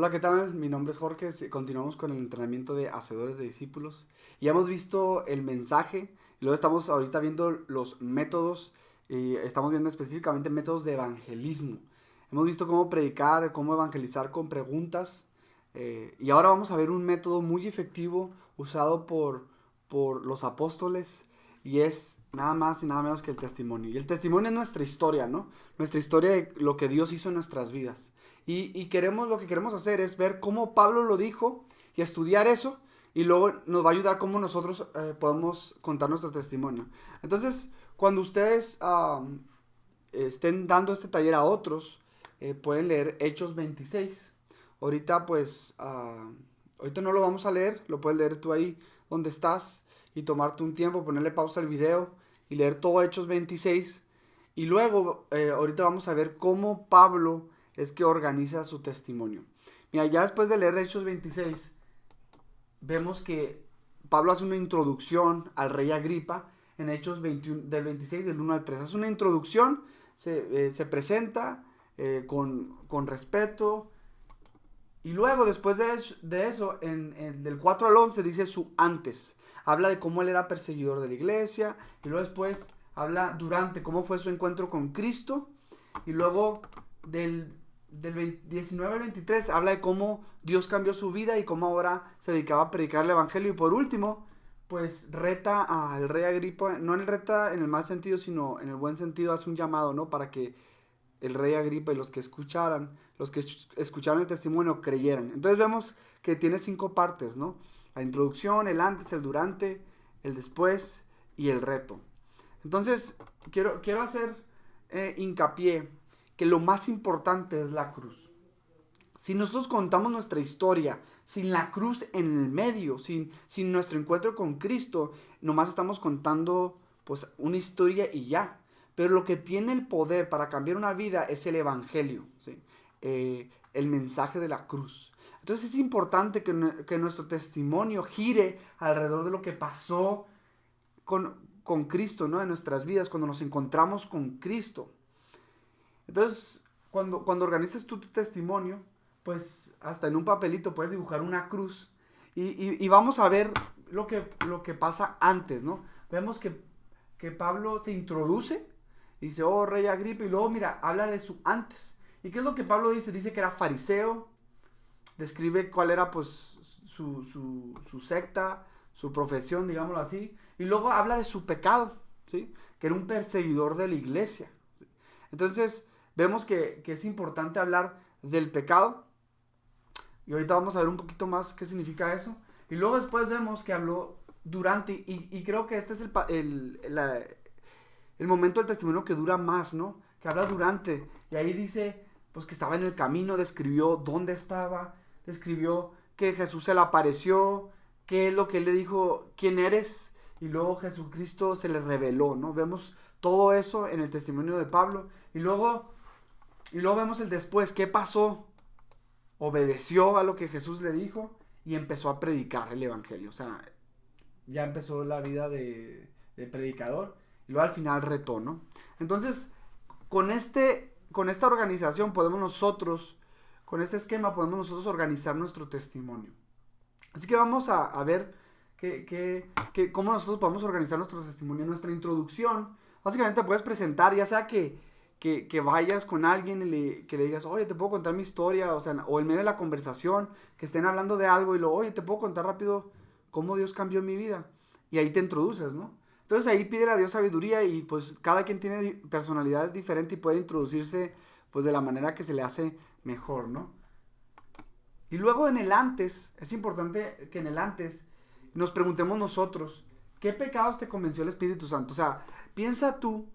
Hola, ¿qué tal? Mi nombre es Jorge. Continuamos con el entrenamiento de hacedores de discípulos. Ya hemos visto el mensaje, y luego estamos ahorita viendo los métodos, y estamos viendo específicamente métodos de evangelismo. Hemos visto cómo predicar, cómo evangelizar con preguntas, y ahora vamos a ver un método muy efectivo usado por los apóstoles, y es nada más y nada menos que el testimonio. Y el testimonio es nuestra historia, ¿no? Nuestra historia de lo que Dios hizo en nuestras vidas. Lo que queremos hacer es ver cómo Pablo lo dijo y estudiar eso, y luego nos va a ayudar cómo nosotros podemos contar nuestro testimonio. Entonces, cuando ustedes estén dando este taller a otros, pueden leer Hechos 26. Ahorita pues, ahorita no lo vamos a leer, lo puedes leer tú ahí donde estás y tomarte un tiempo, ponerle pausa al video y leer todo Hechos 26. Y luego, ahorita vamos a ver cómo Pablo es que organiza su testimonio. Mira, ya después de leer Hechos 26, vemos que Pablo hace una introducción al rey Agripa en Hechos 21, del 26, del 1 al 3. Hace una introducción, se presenta con respeto. Y luego, después de eso, del 4 al 11, dice su antes. Habla de cómo él era perseguidor de la iglesia. Y luego después habla durante cómo fue su encuentro con Cristo. Y luego del 19 al 23 habla de cómo Dios cambió su vida y cómo ahora se dedicaba a predicar el evangelio. Y por último, pues reta al rey Agripa, no en el reta en el mal sentido, sino en el buen sentido, hace un llamado, ¿no? Para que el rey Agripa y los que escucharon el testimonio creyeran. Entonces vemos que tiene 5 partes, ¿no? La introducción, el antes, el durante, el después y el reto. Entonces, quiero hacer hincapié que lo más importante es la cruz. Si nosotros contamos nuestra historia sin la cruz en el medio, sin nuestro encuentro con Cristo, nomás estamos contando pues una historia y ya. Pero lo que tiene el poder para cambiar una vida es el evangelio, ¿sí? El mensaje de la cruz. Entonces es importante que nuestro testimonio gire alrededor de lo que pasó con Cristo, ¿no? En nuestras vidas, cuando nos encontramos con Cristo. Entonces, cuando organizas tu testimonio, pues hasta en un papelito puedes dibujar una cruz. Y vamos a ver lo que pasa antes, ¿no? Vemos que Pablo se introduce, dice, oh, rey Agripa, y luego, mira, habla de su antes. ¿Y qué es lo que Pablo dice? Dice que era fariseo, describe cuál era, pues, su secta, su profesión, digámoslo así, y luego habla de su pecado, ¿sí? Que era un perseguidor de la iglesia, ¿sí? Entonces, vemos que es importante hablar del pecado, y ahorita vamos a ver un poquito más qué significa eso. Y luego después vemos que habló durante, y creo que este es el momento del testimonio que dura más, ¿no? Que habla durante, y ahí dice, pues que estaba en el camino, describió dónde estaba, describió que Jesús se le apareció, qué es lo que él le dijo, quién eres, y luego Jesucristo se le reveló, ¿no? Vemos todo eso en el testimonio de Pablo, y luego vemos el después, qué pasó, obedeció a lo que Jesús le dijo y empezó a predicar el evangelio, o sea, ya empezó la vida de predicador, y luego al final retó, ¿no? Entonces, con esta organización podemos nosotros, con este esquema podemos nosotros organizar nuestro testimonio. Así que vamos a ver cómo nosotros podemos organizar nuestro testimonio. Nuestra introducción, básicamente puedes presentar, ya sea que vayas con alguien y que le digas, oye, te puedo contar mi historia, o sea, o en medio de la conversación, que estén hablando de algo y luego, oye, te puedo contar rápido cómo Dios cambió mi vida. Y ahí te introduces, ¿no? Entonces ahí pide a Dios sabiduría, y pues cada quien tiene personalidades diferentes y puede introducirse pues de la manera que se le hace mejor, ¿no? Y luego en el antes, es importante que en el antes nos preguntemos nosotros, ¿qué pecados te convenció el Espíritu Santo? O sea, piensa tú,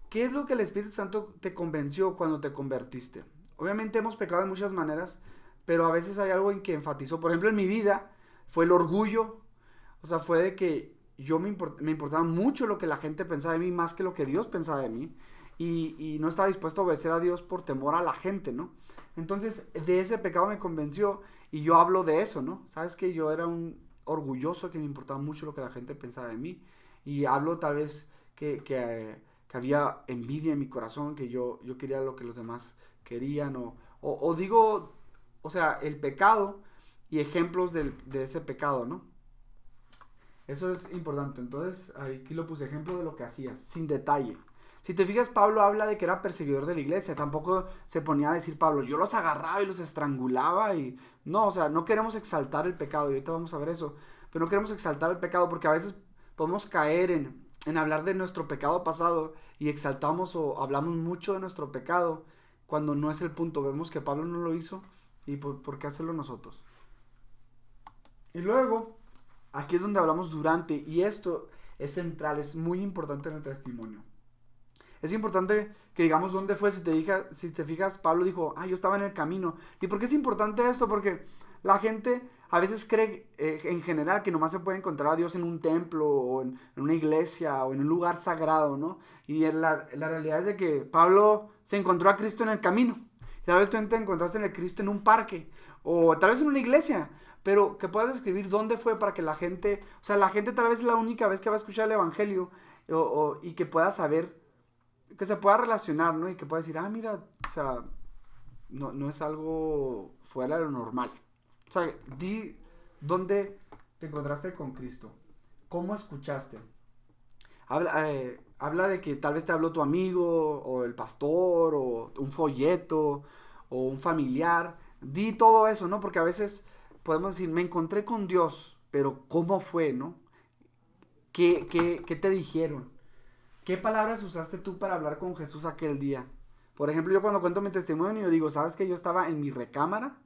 ¿qué es lo que el Espíritu Santo te convenció cuando te convertiste? Obviamente hemos pecado de muchas maneras, pero a veces hay algo en que enfatizó. Por ejemplo, en mi vida fue el orgullo. O sea, fue de que me importaba mucho lo que la gente pensaba de mí más que lo que Dios pensaba de mí. Y no estaba dispuesto a obedecer a Dios por temor a la gente, ¿no? Entonces, de ese pecado me convenció, y yo hablo de eso, ¿no? Sabes que yo era un orgulloso, que me importaba mucho lo que la gente pensaba de mí. Y hablo tal vez que había envidia en mi corazón, que yo quería lo que los demás querían, o digo o sea, el pecado y ejemplos de ese pecado, ¿no? Eso es importante. Entonces, aquí lo puse, ejemplo de lo que hacías, sin detalle. Si te fijas, Pablo habla de que era perseguidor de la iglesia. Tampoco se ponía a decir Pablo, yo los agarraba y los estrangulaba. Y no, o sea, no queremos exaltar el pecado. Y ahorita vamos a ver eso. Pero no queremos exaltar el pecado porque a veces podemos caer en hablar de nuestro pecado pasado y exaltamos o hablamos mucho de nuestro pecado cuando no es el punto. Vemos que Pablo no lo hizo y ¿por qué hacerlo nosotros? Y luego, aquí es donde hablamos durante, y esto es central, es muy importante en el testimonio. Es importante que digamos dónde fue. Si te fijas, Pablo dijo, yo estaba en el camino. ¿Y por qué es importante esto? Porque la gente a veces cree en general que nomás se puede encontrar a Dios en un templo o en una iglesia o en un lugar sagrado, ¿no? Y la realidad es de que Pablo se encontró a Cristo en el camino. Tal vez tú te encontraste en el Cristo en un parque o tal vez en una iglesia, pero que puedas describir dónde fue para que la gente, o sea, la gente tal vez es la única vez que va a escuchar el evangelio y que pueda saber, que se pueda relacionar, ¿no? Y que pueda decir, mira, o sea, no es algo fuera de lo normal. O sea, di dónde te encontraste con Cristo, cómo escuchaste. Habla de que tal vez te habló tu amigo, o el pastor, o un folleto, o un familiar. Di todo eso, ¿no? Porque a veces podemos decir, me encontré con Dios, pero ¿cómo fue, no? ¿Qué te dijeron? ¿Qué palabras usaste tú para hablar con Jesús aquel día? Por ejemplo, yo cuando cuento mi testimonio, digo, ¿sabes que yo estaba en mi recámara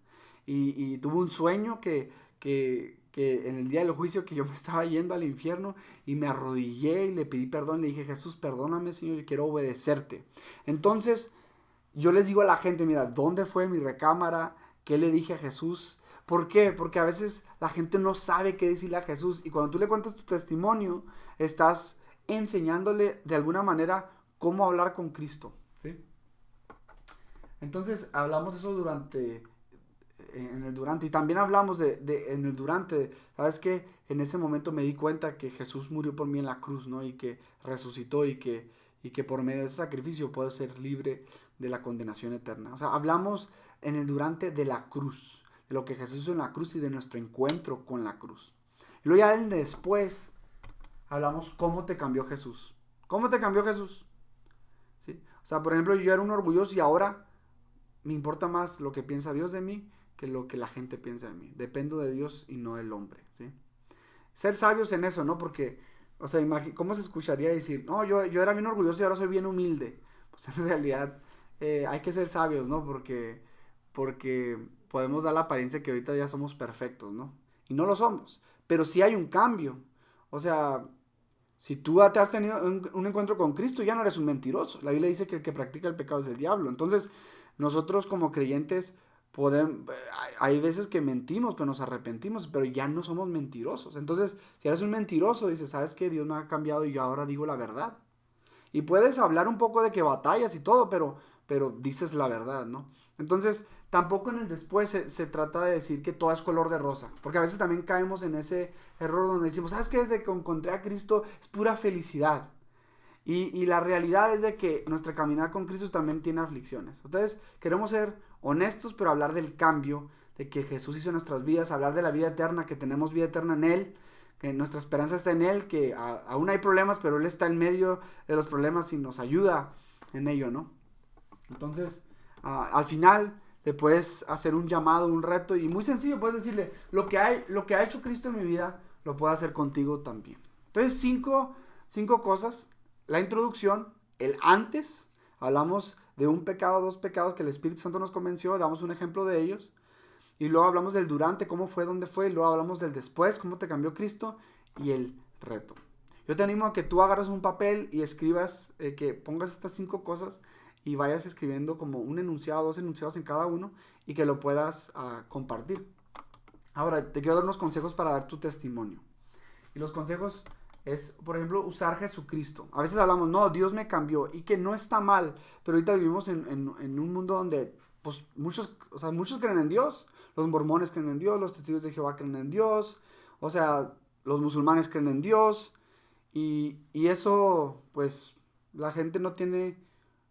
y tuve un sueño que en el día del juicio que yo me estaba yendo al infierno y me arrodillé y le pedí perdón, le dije, Jesús, perdóname, Señor, y quiero obedecerte? Entonces, yo les digo a la gente, mira, ¿dónde fue mi recámara? ¿Qué le dije a Jesús? ¿Por qué? Porque a veces la gente no sabe qué decirle a Jesús y cuando tú le cuentas tu testimonio, estás enseñándole de alguna manera cómo hablar con Cristo, ¿sí? Entonces hablamos eso en el durante, y también hablamos en el durante, ¿sabes qué? En ese momento me di cuenta que Jesús murió por mí en la cruz, ¿no? Y que resucitó y que por medio de ese sacrificio puedo ser libre de la condenación eterna. O sea, hablamos en el durante de la cruz, de lo que Jesús hizo en la cruz y de nuestro encuentro con la cruz. Y luego ya en después hablamos cómo te cambió Jesús. ¿Cómo te cambió Jesús? ¿Sí? O sea, por ejemplo, yo era un orgulloso y ahora me importa más lo que piensa Dios de mí que lo que la gente piensa de mí. Dependo de Dios y no del hombre, ¿sí? Ser sabios en eso, ¿no? Porque, o sea, ¿cómo se escucharía decir, no, yo era bien orgulloso y ahora soy bien humilde? Pues en realidad hay que ser sabios, ¿no? Porque podemos dar la apariencia que ahorita ya somos perfectos, ¿no? Y no lo somos, pero sí hay un cambio. O sea, si tú te has tenido un encuentro con Cristo, ya no eres un mentiroso. La Biblia dice que el que practica el pecado es el diablo. Entonces, nosotros como creyentes hay veces que mentimos, pero nos arrepentimos, pero ya no somos mentirosos. Entonces, si eres un mentiroso, dices, ¿sabes qué? Dios me ha cambiado y yo ahora digo la verdad. Y puedes hablar un poco de que batallas y todo, pero dices la verdad, ¿no? Entonces, tampoco en el después se trata de decir que todo es color de rosa, porque a veces también caemos en ese error donde decimos, ¿sabes qué? Desde que encontré a Cristo es pura felicidad. Y la realidad es de que nuestro caminar con Cristo también tiene aflicciones. Entonces, queremos ser honestos, pero hablar del cambio, de que Jesús hizo en nuestras vidas, hablar de la vida eterna, que tenemos vida eterna en Él, que nuestra esperanza está en Él, que aún hay problemas, pero Él está en medio de los problemas y nos ayuda en ello, ¿no? Entonces, al final, le puedes hacer un llamado, un reto, y muy sencillo, puedes decirle, lo que ha hecho Cristo en mi vida, lo puedo hacer contigo también. Entonces, cinco cosas. La introducción, el antes, hablamos de un pecado, dos pecados que el Espíritu Santo nos convenció, damos un ejemplo de ellos, y luego hablamos del durante, cómo fue, dónde fue, y luego hablamos del después, cómo te cambió Cristo, y el reto. Yo te animo a que tú agarres un papel y escribas, que pongas estas 5 cosas y vayas escribiendo como un enunciado, 2 enunciados en cada uno, y que lo puedas compartir. Ahora, te quiero dar unos consejos para dar tu testimonio. Y los consejos es, por ejemplo, usar Jesucristo. A veces hablamos, no, Dios me cambió, y que no está mal, pero ahorita vivimos en un mundo donde pues, muchos creen en Dios. Los mormones creen en Dios, los testigos de Jehová creen en Dios, o sea, los musulmanes creen en Dios, y eso, pues, la gente no tiene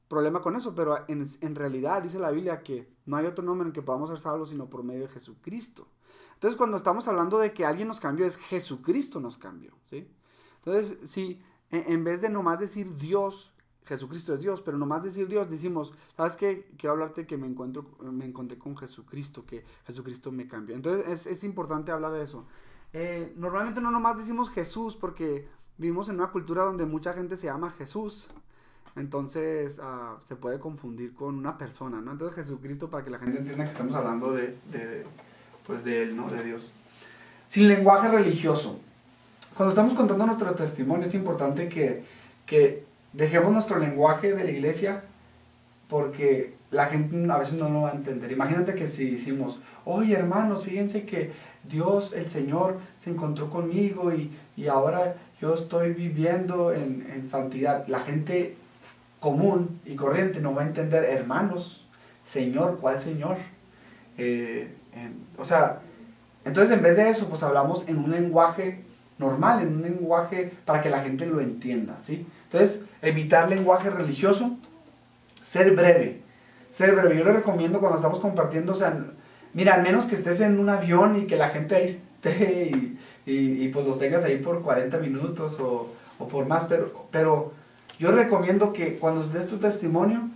problema con eso, pero en realidad dice la Biblia que No hay otro nombre en el que podamos ser salvos sino por medio de Jesucristo. Entonces, cuando estamos hablando de que alguien nos cambió, es Jesucristo nos cambió, ¿sí? Entonces, si en vez de nomás decir Dios, Jesucristo es Dios, pero nomás decir Dios, decimos, ¿sabes qué? Quiero hablarte que me encontré con Jesucristo, que Jesucristo me cambió. Entonces, es importante hablar de eso. Normalmente no nomás decimos Jesús porque vivimos en una cultura donde mucha gente se llama Jesús. Entonces se puede confundir con una persona, ¿no? Entonces Jesucristo, para que la gente entienda que estamos hablando pues de Él, ¿no? De Dios. Sin lenguaje religioso. Cuando estamos contando nuestro testimonio es importante que dejemos nuestro lenguaje de la iglesia porque la gente a veces no lo va a entender. Imagínate que si decimos, oye hermanos, fíjense que Dios, el Señor, se encontró conmigo y ahora yo estoy viviendo en santidad. La gente común y corriente no va a entender, hermanos, Señor, ¿cuál Señor? O sea, entonces en vez de eso, pues hablamos en un lenguaje normal, en un lenguaje para que la gente lo entienda, ¿sí? Entonces, evitar lenguaje religioso, ser breve. Ser breve, yo le recomiendo cuando estamos compartiendo, o sea, mira, al menos que estés en un avión y que la gente ahí esté y pues los tengas ahí por 40 minutos o por más, pero yo recomiendo que cuando des tu testimonio,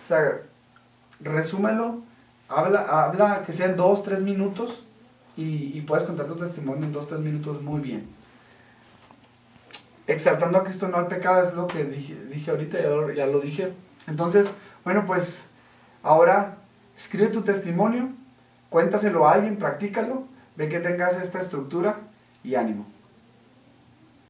o sea, resúmelo, habla que sean 2-3 minutos y puedes contar tu testimonio en 2-3 minutos muy bien. Exaltando a Cristo, no al pecado, es lo que dije ahorita, ya lo dije. Entonces, bueno, pues ahora escribe tu testimonio, cuéntaselo a alguien, practícalo, ve que tengas esta estructura y ánimo.